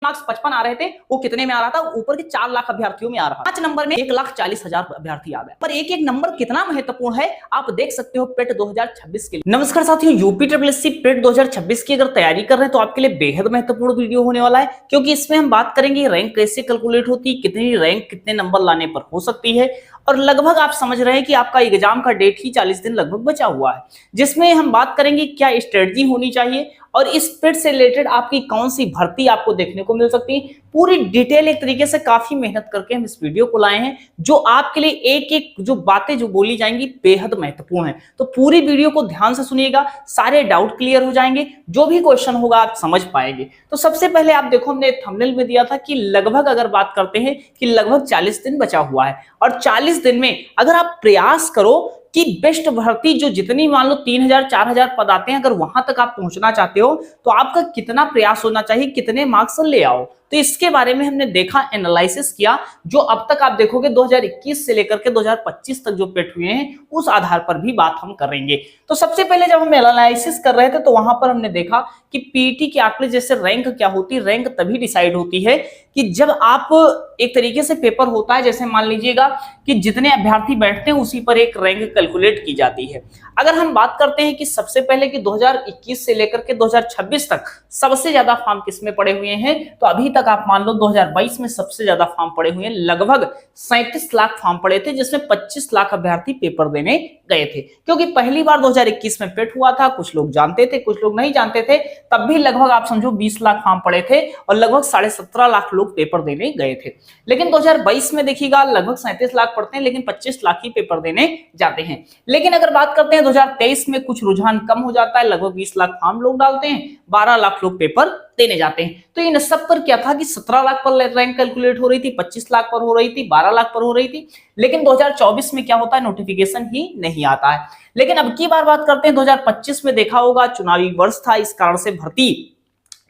Marks 55 आ रहे थे, वो कितने में आ रहा था? ऊपर के 4 लाख अभ्यर्थियों में आ रहा था। 5 नंबर में 1,40,000 अभ्यर्थी आ गए। पर एक एक नंबर कितना महत्वपूर्ण है आप देख सकते हो पेट 2026 के लिए। नमस्कार साथियों, यूपी ट्रिपल पेट 2026 की अगर तैयारी कर रहे हैं तो आपके लिए बेहद महत्वपूर्ण वीडियो होने वाला है, क्योंकि इसमें हम बात करेंगे रैंक कैसे कैलकुलेट होती है, कितनी रैंक कितने नंबर लाने पर हो सकती है, और लगभग आप समझ रहे हैं कि आपका एग्जाम का डेट ही 40 दिन लगभग बचा हुआ है, जिसमें हम बात करेंगे क्या स्ट्रेटजी होनी चाहिए और इस पेट से रिलेटेड आपकी कौन सी भर्ती आपको देखने को मिल सकती है। पूरी डिटेल एक तरीके से काफी मेहनत करके हम इस वीडियो को लाए हैं, जो आपके लिए एक एक जो बातें जो बोली जाएंगी बेहद महत्वपूर्ण है। तो पूरी वीडियो को ध्यान से सुनिएगा, सारे डाउट क्लियर हो जाएंगे, जो भी क्वेश्चन होगा आप समझ पाएंगे। तो सबसे पहले आप देखो, हमने थंबनेल में दिया था कि लगभग अगर बात करते हैं कि लगभग 40 दिन बचा हुआ है, और 40 दिन में अगर आप प्रयास करो कि बेस्ट भर्ती जो जितनी मान लो 3,000 4,000 पद आते हैं, अगर वहां तक आप पहुंचना चाहते हो तो आपका कितना प्रयास होना चाहिए, कितने मार्क्स ले आओ। तो इसके बारे में हमने देखा, एनालिसिस किया, जो अब तक आप देखोगे 2021 से लेकर के 2025 तक जो पेट हुए हैं उस आधार पर भी बात हम करेंगे। तो सबसे पहले जब हम एनालिसिस कर रहे थे तो वहां पर हमने देखा कि पीटी के आंकड़े जैसे रैंक क्या होती है, रैंक तभी डिसाइड होती है कि जब आप एक तरीके से पेपर होता है, जैसे मान लीजिएगा कि जितने अभ्यर्थी बैठते हैं उसी पर एक रैंक कैलकुलेट की जाती है। अगर हम बात करते हैं कि सबसे पहले कि 2021 से लेकर के 2026 तक सबसे ज्यादा फॉर्म किसमें पड़े हुए हैं, तो अभी तक आप मान लो 2022 में सबसे ज्यादा फॉर्म पड़े हुए हैं, लगभग 37 लाख फॉर्म पड़े थे, जिसमें 25 लाख अभ्यर्थी पेपर देने गए थे। क्योंकि पहली बार 2021 में पेट हुआ था, कुछ लोग जानते थे कुछ लोग नहीं जानते थे, तब भी लगभग आप समझो 20 लाख फॉर्म पड़े थे और लगभग 17.5 लाख लोग पेपर देने गए थे। लेकिन 2022 में देखिएगा लगभग 37 लाख पड़ते हैं, लेकिन 25 लाख ही पेपर देने जाते हैं। लेकिन अगर बात करते हैं 2023 में कुछ रुझान कम हो जाता है, लगभग 20 लाख फॉर्म लोग डालते हैं, 12 लाख लोग पेपर देने जाते हैं। तो इन सब पर क्या था कि 17 लाख पर रैंक कैलकुलेट हो रही थी, 25 लाख पर हो रही थी, 12 लाख पर हो रही थी। लेकिन 2024 में क्या होता है, नोटिफिकेशन ही नहीं आता है। लेकिन अब की बार बात करते हैं 2025 में, देखा होगा चुनावी वर्ष था, इस कारण से भर्ती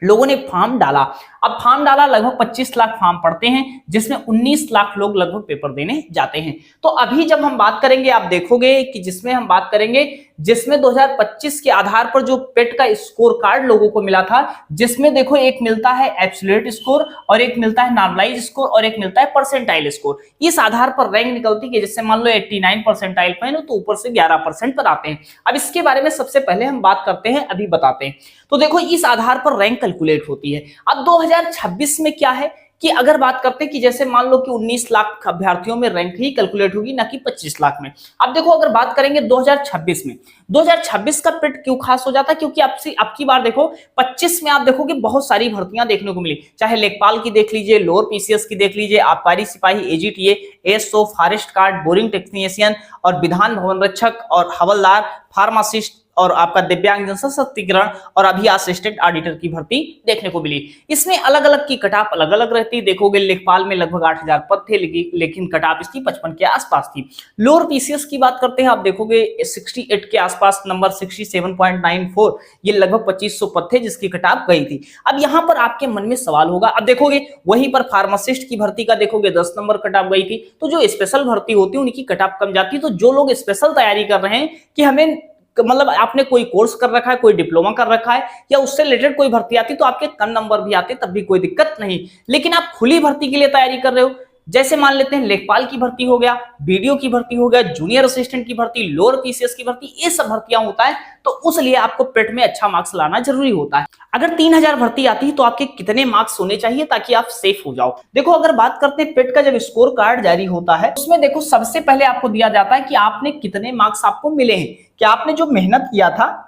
लोगों ने फॉर्म डाला। अब फॉर्म डाला, लगभग 25 लाख फॉर्म पड़ते हैं, जिसमें 19 लाख लोग लगभग पेपर देने जाते हैं। तो अभी जब हम बात करेंगे आप देखोगे कि जिसमें हम बात करेंगे, जिसमें 2025 के आधार पर जो पेट का स्कोर कार्ड लोगों को मिला था, जिसमें देखो एक मिलता है एब्सोल्यूट स्कोर और एक मिलता है नॉर्मलाइज स्कोर और एक मिलता है परसेंटाइल स्कोर। इस आधार पर रैंक निकलती है, जैसे मान लो 89 परसेंटाइल पे तो ऊपर से 11% पर आते हैं। अब इसके बारे में सबसे पहले हम बात करते हैं, अभी बताते हैं। तो देखो इस आधार पर रैंक कैलकुलेट होती है। अब 2026 में क्या है कि अगर बात करते हैं कि जैसे मान लो कि 19 लाख अभ्यर्थियों में रैंक ही कैलकुलेट होगी, ना कि 25 लाख में। अब देखो अगर बात करेंगे 2026 में, 2026 का पेट क्यों खास हो जाता है, क्योंकि अब की बार देखो 25 में आप देखोगे बहुत सारी भर्तियां देखने को मिली, चाहे लेखपाल की देख लीजिए, लोअर पीसीएस की देख लीजिए, आबकारी सिपाही, AGTA, ASO, forest guard, boring technician और विधान भवन रक्षक और हवलदार, फार्मासिस्ट और आपका दिव्यांगजन सशक्तिकरण और अभी असिस्टेंट ऑडिटर की भर्ती देखने को मिली। इसमें अलग अलग की कटाप अलग अलग रहती है। देखोगे लेखपाल में लगभग 8,000 पद थे, लेकिन कटाप इसकी 55 के आसपास थी। लोअर पीसीएस की बात करते हैं, आप देखोगे 68 के आसपास, नंबर 67.94, ये लगभग 2500 पद थे जिसकी कटाप गई थी। अब यहाँ पर आपके मन में सवाल होगा, अब देखोगे वहीं पर फार्मासिस्ट की भर्ती का देखोगे 10 नंबर कटाप गई थी। तो जो स्पेशल भर्ती होती है उनकी कटाप कम जाती है। तो जो लोग स्पेशल तैयारी कर रहे हैं कि हमें मतलब आपने कोई कोर्स कर रखा है, कोई डिप्लोमा कर रखा है या उससे रिलेटेड कोई भर्ती आती, तो आपके कम नंबर भी आते तब भी कोई दिक्कत नहीं। लेकिन आप खुली भर्ती के लिए तैयारी कर रहे हो, जैसे मान लेते हैं लेखपाल की भर्ती हो गया, बीडीओ की भर्ती हो गया, जूनियर असिस्टेंट की भर्ती, लोअर पीसीएस की भर्ती, ये सब भर्तियां होता है, तो उस लिए आपको पेट में अच्छा मार्क्स लाना जरूरी होता है। अगर 3,000 भर्ती आती है तो आपके कितने मार्क्स होने चाहिए ताकि आप सेफ हो जाओ। देखो अगर बात करते हैं पेट का जब स्कोर कार्ड जारी होता है, उसमें देखो सबसे पहले आपको दिया जाता है कि आपने कितने मार्क्स आपको मिले हैं, कि आपने जो मेहनत किया था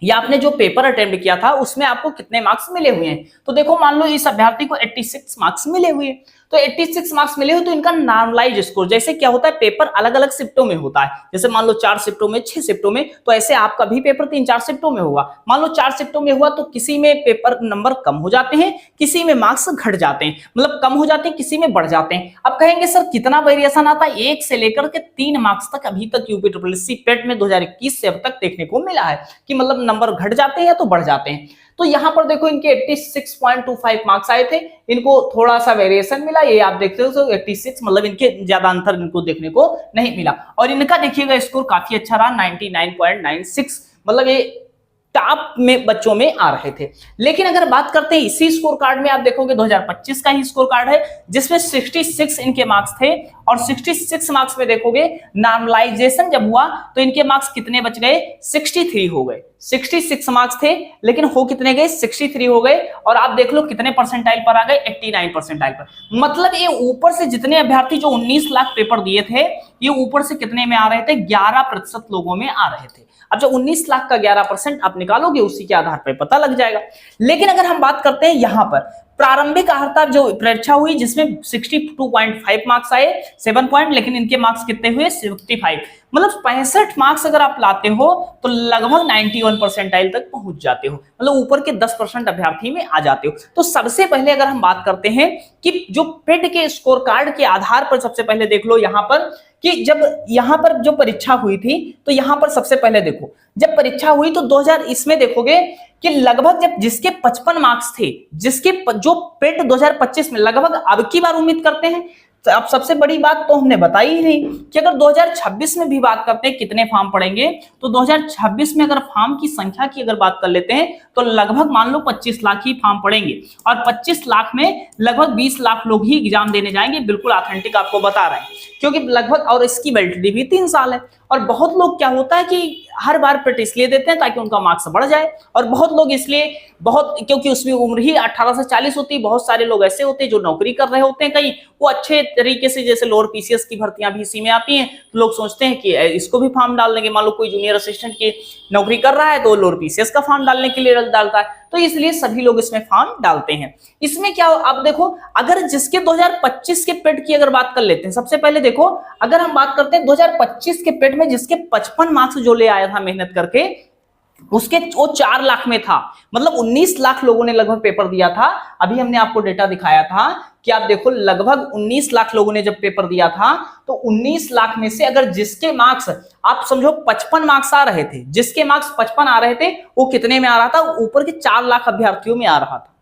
या आपने जो पेपर अटेम्प्ट किया था उसमें आपको कितने मार्क्स मिले हुए हैं। तो देखो मान लो इस अभ्यर्थी को 86 मार्क्स मिले हुए, तो 86 मार्क्स मिले हो तो इनका नॉर्मलाइज स्कोर, जैसे क्या होता है पेपर अलग अलग शिफ्टों में होता है, जैसे मान लो 4 शिफ्टों में, 6 शिफ्टों में, तो ऐसे आपका भी पेपर 3-4 शिफ्टों में होगा। मान लो 4 शिफ्टों में हुआ तो किसी में पेपर नंबर कम हो जाते हैं, किसी में मार्क्स घट जाते हैं, मतलब कम हो जाते हैं, किसी में बढ़ जाते हैं। अब कहेंगे सर कितना वेरिएशन आता है, 1 से लेकर के 3 मार्क्स तक अभी तक यूपी ट्रिपल पेट में 2021 से अब तक देखने को मिला है कि मतलब नंबर घट जाते हैं या तो बढ़ जाते हैं। तो यहां पर देखो इनके 86.25 मार्क्स आए थे, इनको थोड़ा सा वेरिएशन मिला, ये आप देखते हो, तो 86 मतलब इनके ज्यादा अंतर इनको देखने को नहीं मिला। और इनका देखिएगा स्कोर काफी अच्छा रहा, 99.96, मतलब ये टॉप में बच्चों में आ रहे थे। लेकिन अगर बात करते हैं इसी स्कोर कार्ड में, आप देखोगे 2025 का ही स्कोर कार्ड है जिसमें 66 इनके मार्क्स थे, और 66 मार्क्स में देखोगे नॉर्मलाइजेशन जब हुआ तो इनके मार्क्स कितने बच गए, 63 हो गए। 66 मार्क्स थे लेकिन हो कितने गए, 63 हो गए। और आप देख लो कितने परसेंटाइल पर आ गए, 89 परसेंटाइल पर। मतलब ये ऊपर से जितने अभ्यर्थी जो 19 लाख पेपर दिए थे, ये ऊपर से कितने में आ रहे थे, 11% लोगों में आ रहे थे। अब जो 19 लाख का 11% आप निकालोगे उसी के आधार पर पता लग जाएगा। लेकिन अगर हम बात करते हैं यहां पर प्रारंभिक अर्हता जो परीक्षा हुई जिसमें 62.5 मार्क्स आए, 7 पॉइंट, लेकिन इनके मार्क्स कितने हुए, 65। मतलब 65 मार्क्स अगर आप लाते हो तो लगभग 91 परसेंटाइल तक पहुंच जाते हो, मतलब ऊपर के 10% अभ्यर्थी में आ जाते हो। तो सबसे पहले अगर हम बात करते हैं कि जो पेट के स्कोर कार्ड के आधार पर, सबसे पहले देख लो यहां पर कि जब यहां पर जो परीक्षा हुई थी तो यहां पर सबसे पहले देखो जब परीक्षा हुई तो 2000 इसमें देखोगे कि लगभग जब जिसके 55 मार्क्स थे, जिसके जो पेट 2025 में लगभग अब की बार उम्मीद करते हैं, तो अब सबसे बड़ी बात तो हमने बताई ही नहीं कि अगर 2026 में भी बात करते हैं कितने फॉर्म पड़ेंगे, तो 2026 में अगर फॉर्म की संख्या की अगर बात कर लेते हैं तो लगभग मान लो 25 लाख ही फॉर्म पड़ेंगे, और 25 लाख में लगभग 20 लाख लोग ही एग्जाम देने जाएंगे। बिल्कुल ऑथेंटिक आपको बता रहे हैं, क्योंकि लगभग, और इसकी वैलिडिटी भी 3 साल है। और बहुत लोग क्या होता है कि हर बार पेट इसलिए देते हैं ताकि उनका मार्क्स बढ़ जाए, और बहुत लोग इसलिए क्योंकि उसमें उम्र ही 18 से 40 होती है। बहुत सारे लोग ऐसे होते हैं जो नौकरी कर रहे होते हैं, कहीं वो अच्छे तरीके से, जैसे लोअर पीसीएस की भर्तियां भी इसी में आती हैं, तो लोग सोचते हैं कि इसको भी फॉर्म डाल देंगे। मान लो कोई जूनियर असिस्टेंट की नौकरी कर रहा है तो लोअर पीसीएस का फॉर्म डालने के लिए डालता है, तो इसलिए सभी लोग इसमें फॉर्म डालते हैं। इसमें क्या हो, आप देखो अगर जिसके 2025 के पेट की अगर बात कर लेते हैं, सबसे पहले देखो अगर हम बात करते हैं 2025 के पेट में जिसके 55 मार्क्स जो ले आया था मेहनत करके, उसके वो 4 लाख में था। मतलब 19 लाख लोगों ने लगभग पेपर दिया था। अभी हमने आपको डेटा दिखाया था कि आप देखो लगभग 19 लाख लोगों ने जब पेपर दिया था, तो 19 लाख में से अगर जिसके मार्क्स आप समझो 55 मार्क्स आ रहे थे, जिसके मार्क्स 55 आ रहे थे वो कितने में आ रहा था, ऊपर के 4 लाख अभ्यर्थियों में आ रहा था।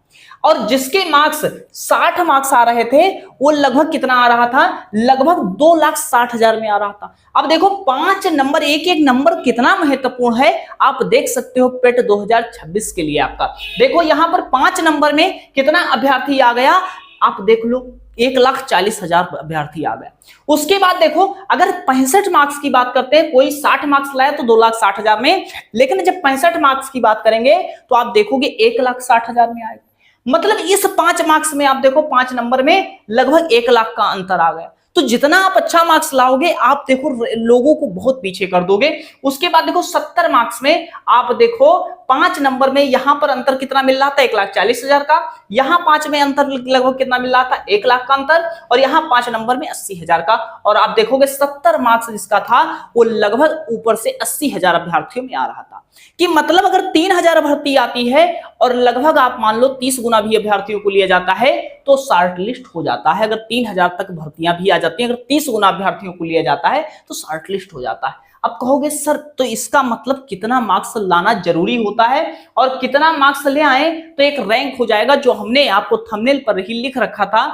और जिसके मार्क्स 60 मार्क्स आ रहे थे वो लगभग कितना आ रहा था, लगभग 2,60,000 में आ रहा था। अब देखो 5 नंबर, एक एक नंबर कितना महत्वपूर्ण है आप देख सकते हो पेट 2026 के लिए आपका। देखो यहां पर 5 नंबर में कितना अभ्यर्थी आ गया, आप देख लो 1,40,000 अभ्यर्थी आ गया। उसके बाद देखो अगर 65 मार्क्स की बात करते हैं, कोई 60 मार्क्स लाया तो 2,60,000 में, लेकिन जब 65 मार्क्स की बात करेंगे तो आप देखोगे 1,60,000 में आएगा। मतलब इस 5 मार्क्स में आप देखो 5 नंबर में लगभग 1 लाख का अंतर आ गया। तो जितना आप अच्छा मार्क्स लाओगे आप देखो लोगों को बहुत पीछे कर दोगे। उसके बाद देखो 70 मार्क्स में आप देखो 5 नंबर में यहां पर अंतर कितना मिल रहा था, 1,40,000 का। यहां 5 में अंतर लगभग कितना मिल रहा था, 1 लाख का अंतर, और यहां 5 नंबर में 80,000 का। और आप देखोगे 70 मार्क्स जिसका था वो लगभग ऊपर से 80,000 अभ्यर्थियों में आ रहा था। कि मतलब अगर 3,000 भर्ती आती है और लगभग आप मान लो 30 गुना भी अभ्यर्थियों को लिया जाता है तो शॉर्ट लिस्ट हो जाता है। अगर 3,000 तक भर्तियां भी आ जाती हैं, अगर 30 गुना अभ्यर्थियों को लिया जाता है तो शॉर्ट लिस्ट हो जाता है। अब कहोगे सर तो इसका मतलब कितना मार्क्स लाना जरूरी होता है, और कितना मार्क्स ले आए तो एक रैंक हो जाएगा। जो हमने आपको थंबनेल पर ही लिख रखा था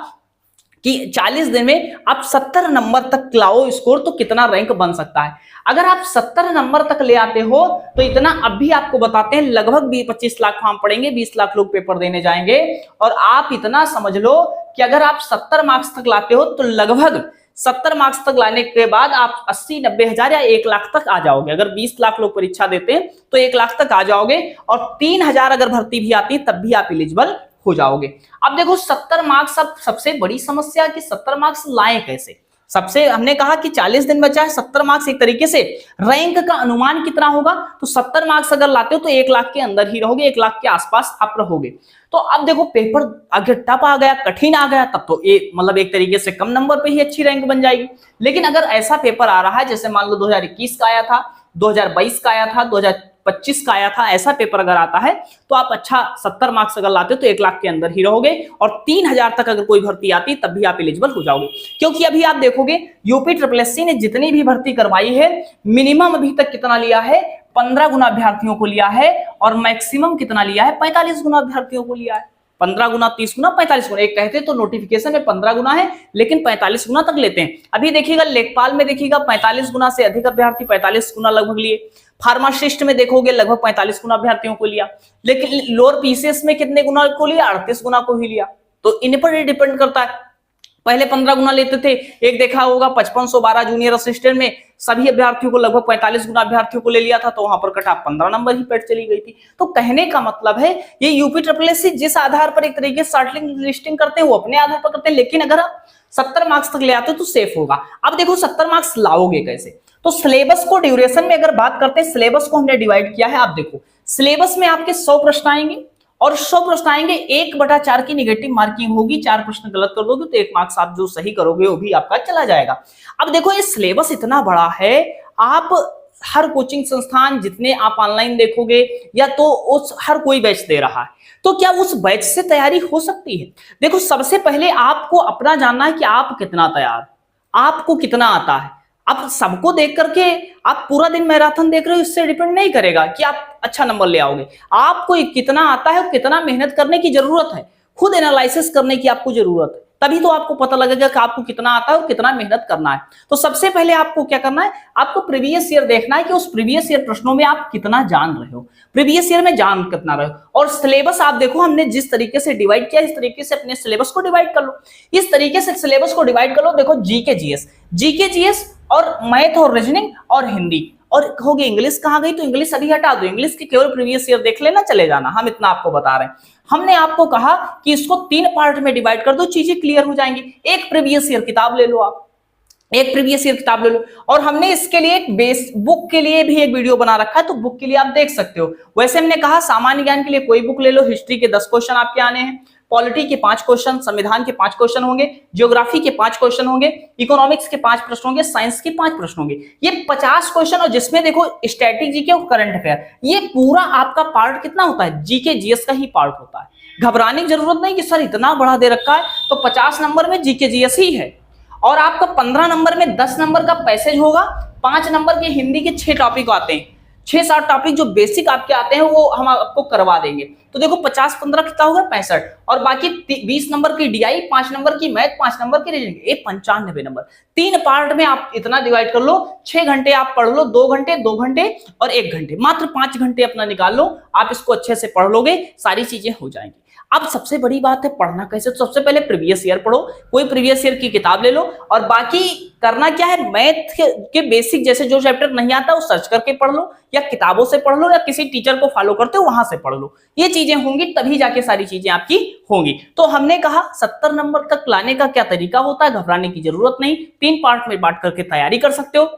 कि 40 दिन में आप 70 नंबर तक लाओ स्कोर तो कितना रैंक बन सकता है। अगर आप 70 नंबर तक ले आते हो तो इतना अब भी आपको बताते हैं लगभग 25 लाख फॉर्म पड़ेंगे, 20 लाख लोग पेपर देने जाएंगे। और आप इतना समझ लो कि अगर आप 70 मार्क्स तक लाते हो तो लगभग 70 मार्क्स तक लाने के बाद आप 80-90 हजार या 1 लाख तक आ जाओगे। अगर 20 लाख लोग परीक्षा देते हैं तो 1 लाख तक आ जाओगे, और 3,000 अगर भर्ती भी आती है तब भी आप एलिजिबल हो जाओगे। अब देखो 70 मार्क्स, अब सबसे बड़ी समस्या कि 70 मार्क्स लाए कैसे। सबसे हमने कहा कि 40 दिन बचा है, 70 मार्क्स एक तरीके से रैंक का अनुमान कितना होगा, तो 70 मार्क्स अगर लाते हो तो 1 लाख के अंदर ही रहोगे, 1 लाख के आसपास आप रहोगे। तो अब देखो पेपर अगर टफ आ गया, कठिन आ गया, तब तो मतलब एक तरीके से कम नंबर पे ही अच्छी रैंक बन जाएगी। लेकिन अगर ऐसा पेपर आ रहा है जैसे मान लो 2021 का आया था, 2022 का आया था, 2025 का आया था, ऐसा पेपर अगर आता है तो आप अच्छा 70 मार्क्स अगर लाते हो तो 1 लाख के अंदर ही रहोगे, और 3,000 तक अगर कोई भर्ती आती तब भी आप एलिजिबल हो जाओगे। क्योंकि अभी आप देखोगे यूपी SSSC ने जितनी भी भर्ती करवाई है मिनिमम अभी तक कितना लिया है, 15 गुना अभ्यर्थियों को लिया है, और मैक्सिमम कितना लिया है, 45 गुना अभ्यर्थियों को लिया है। 15 गुना, 30 गुना, 45 गुना। एक कहते तो नोटिफिकेशन में 15 गुना है लेकिन 45 गुना तक लेते हैं। अभी देखिएगा लेखपाल में देखिएगा 45 गुना से अधिक अभ्यर्थी 45 गुना लगभग लिए। फार्मासिस्ट में देखोगे लगभग 45 गुना अभ्यर्थियों को लिया। लेकिन लोअर पीसीएस में कितने गुना को लिया? 38 गुना को ही लिया। तो इन पर ही डिपेंड करता है। पहले 15 गुना लेते थे। एक देखा होगा 5512 जूनियर असिस्टेंट में सभी अभ्यर्थियों को लगभग 45 गुना अभ्यर्थियों को ले लिया था, तो वहां पर कट ऑफ 15 नंबर ही पेट चली गई थी। तो कहने का मतलब है ये यूपी ट्रिपल जिस आधार पर एक तरीके से शॉर्ट लिस्टिंग करते हैं वो अपने आधार पर करते हैं, लेकिन अगर आप 70 मार्क्स तक ले आते हो तो सेफ होगा। अब देखो 70 मार्क्स लाओगे कैसे? तो सिलेबस को ड्यूरेशन में अगर बात करते हैं, सिलेबस को हमने डिवाइड किया है। आप देखो सिलेबस में आपके 100 प्रश्न आएंगे और 100 प्रश्न आएंगे, 1/4 की नेगेटिव मार्किंग होगी। 4 प्रश्न गलत कर दोगे तो 1 मार्क्स आप जो सही करोगे वो भी आपका चला जाएगा। अब देखो ये सिलेबस इतना बड़ा है, आप हर कोचिंग संस्थान जितने आप ऑनलाइन देखोगे या तो उस हर कोई बैच दे रहा है, तो क्या उस बैच से तैयारी हो सकती है? देखो सबसे पहले आपको अपना जानना है कि आप कितना तैयार, आपको कितना आता है। आप सबको देख करके आप पूरा दिन मैराथन देख रहे हो, इससे डिपेंड नहीं करेगा कि आप अच्छा नंबर ले आओगे। आपको कितना आता है, कितना मेहनत करने की जरूरत है, खुद एनालिसिस करने की आपको जरूरत है, तभी तो आपको पता लगेगा कि आपको कितना आता है और कितना मेहनत करना है। तो सबसे पहले आपको क्या करना है, आपको प्रीवियस ईयर देखना है कि उस प्रीवियस ईयर प्रश्नों में आप कितना जान रहे हो, प्रीवियस ईयर में जान कितना रहे हो। और सिलेबस आप देखो हमने जिस तरीके से डिवाइड किया, इस तरीके से अपने सिलेबस को डिवाइड कर लो। इस तरीके से सिलेबस को डिवाइड कर लो। देखो जीके जीएस और मैथ और रीजनिंग और हिंदी, और कहोगे इंग्लिश कहां गई? तो इंग्लिश अभी हटा दो, इंग्लिश की केवल प्रीवियस ईयर देख लेना, चले जाना। हम इतना आपको बता रहे हैं। हमने आपको कहा कि इसको 3 पार्ट में डिवाइड कर दो, चीजें क्लियर हो जाएंगी। एक प्रीवियस ईयर किताब ले लो, आप एक प्रीवियस ईयर किताब ले लो। और हमने इसके लिए एक बेस बुक के लिए भी एक वीडियो बना रखा है, तो बुक के लिए आप देख सकते हो। वैसे हमने कहा सामान्य ज्ञान के लिए कोई बुक ले लो, हिस्ट्री के 10 क्वेश्चन आपके आने हैं, पॉलिटी के 5 क्वेश्चन, संविधान के 5 क्वेश्चन होंगे, ज्योग्राफी के 5 क्वेश्चन होंगे, इकोनॉमिक्स के 5 प्रश्न होंगे, साइंस के 5 प्रश्न होंगे। ये 50 क्वेश्चन, और जिसमें देखो स्टैटिक जीके और करंट अफेयर, ये पूरा आपका पार्ट कितना होता है? जीके जीएस का ही पार्ट होता है। घबराने की जरूरत नहीं कि सर इतना बड़ा दे रखा है, तो 50 नंबर में जीके जीएस ही है। और आपका 15 नंबर में 10 नंबर का पैसेज होगा, 5 नंबर के हिंदी के 6 टॉपिक आते हैं, 6-7 टॉपिक जो बेसिक आपके आते हैं वो हम आपको करवा देंगे। तो देखो 50-15 कितना होगा? 65। और बाकी 20 नंबर की डीआई, 5 नंबर की मैथ, 5 नंबर की रीजनिंग, ये 95 नंबर। 3 पार्ट में आप इतना डिवाइड कर लो। 6 घंटे आप पढ़ लो, 2 घंटे, 2 घंटे और 1 घंटे, मात्र 5 घंटे अपना निकाल लो। आप इसको अच्छे से पढ़ लोगे, सारी चीजें हो जाएंगी। अब सबसे बड़ी बात है पढ़ना कैसे। तो सबसे पहले प्रीवियस ईयर पढ़ो, कोई प्रीवियस ईयर की किताब ले लो। और बाकी करना क्या है, मैथ के बेसिक जैसे जो चैप्टर नहीं आता वो सर्च करके पढ़ लो, या किताबों से पढ़ लो, या किसी टीचर को फॉलो करते हो वहां से पढ़ लो। ये चीजें होंगी तभी जाके सारी चीजें आपकी होंगी। तो हमने कहा 70 नंबर तक लाने का क्या तरीका होता है, घबराने की जरूरत नहीं। 3 पार्ट में बांट करके तैयारी कर सकते हो।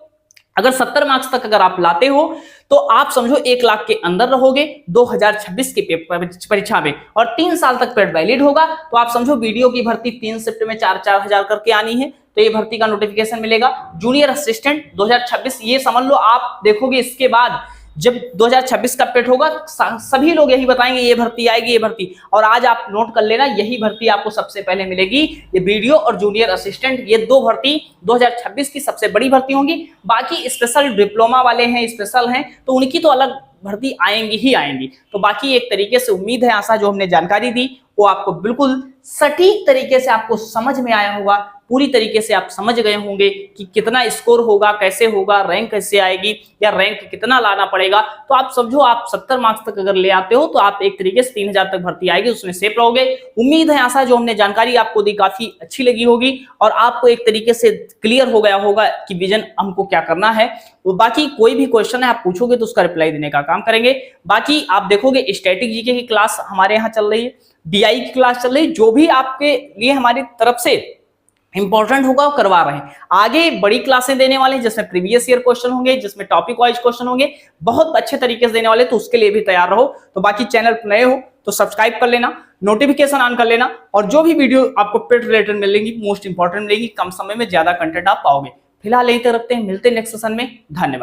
अगर 70 मार्क्स तक अगर आप लाते हो तो आप समझो 1 लाख के अंदर रहोगे 2026 के परीक्षा में, और 3 साल तक पेड वैलिड होगा। तो आप समझो वीडियो की भर्ती 3 शिफ्ट में 4-4 हजार करके आनी है, तो ये भर्ती का नोटिफिकेशन मिलेगा। जूनियर असिस्टेंट 2026, ये समझ लो आप देखोगे इसके बाद जब 2026 का पेट होगा, सभी लोग यही बताएंगे ये भर्ती आएगी, ये भर्ती। और आज आप नोट कर लेना, यही भर्ती आपको सबसे पहले मिलेगी। ये वीडियो और जूनियर असिस्टेंट, ये 2 भर्ती 2026 की सबसे बड़ी भर्ती होंगी। बाकी स्पेशल डिप्लोमा वाले हैं, स्पेशल हैं, तो उनकी तो अलग भर्ती आएंगी ही आएंगी। तो बाकी एक तरीके से उम्मीद है आशा जो हमने जानकारी दी वो आपको बिल्कुल सटीक तरीके से आपको समझ में आया होगा। पूरी तरीके से आप समझ गए होंगे कि कितना स्कोर होगा, कैसे होगा, रैंक कैसे आएगी, या रैंक कितना लाना पड़ेगा। तो आप समझो आप 70 मार्क्स तक अगर ले आते हो तो आप एक तरीके से 3000 तक भर्ती आएगी, उसमें सेफ रहोगे। उम्मीद है आशा जो हमने जानकारी आपको दी काफी अच्छी लगी होगी, और आपको एक तरीके से क्लियर हो गया होगा कि विजन हमको क्या करना है। बाकी कोई भी क्वेश्चन है आप पूछोगे तो उसका रिप्लाई देने का काम करेंगे। बाकी आप देखोगे स्टैटिक जीके की क्लास हमारे यहाँ चल रही है, डीआई की क्लास चल रही है, जो भी आपके लिए हमारी तरफ से इंपॉर्टेंट होगा वो करवा रहे हैं। आगे बड़ी क्लासें देने वाले हैं जिसमें प्रीवियस ईयर क्वेश्चन होंगे, जिसमें टॉपिक वाइज क्वेश्चन होंगे, बहुत अच्छे तरीके से देने वाले, तो उसके लिए भी तैयार रहो। तो बाकी चैनल पर नए हो तो सब्सक्राइब कर लेना, नोटिफिकेशन ऑन कर लेना, और जो भी वीडियो आपको पेट रिलेटेड मिलेंगी, मोस्ट इंपॉर्टेंट मिलेगी, कम समय में ज्यादा कंटेंट आप पाओगे। फिलहाल यही तक रखते हैं, मिलते हैं नेक्स्ट सेशन में। धन्यवाद।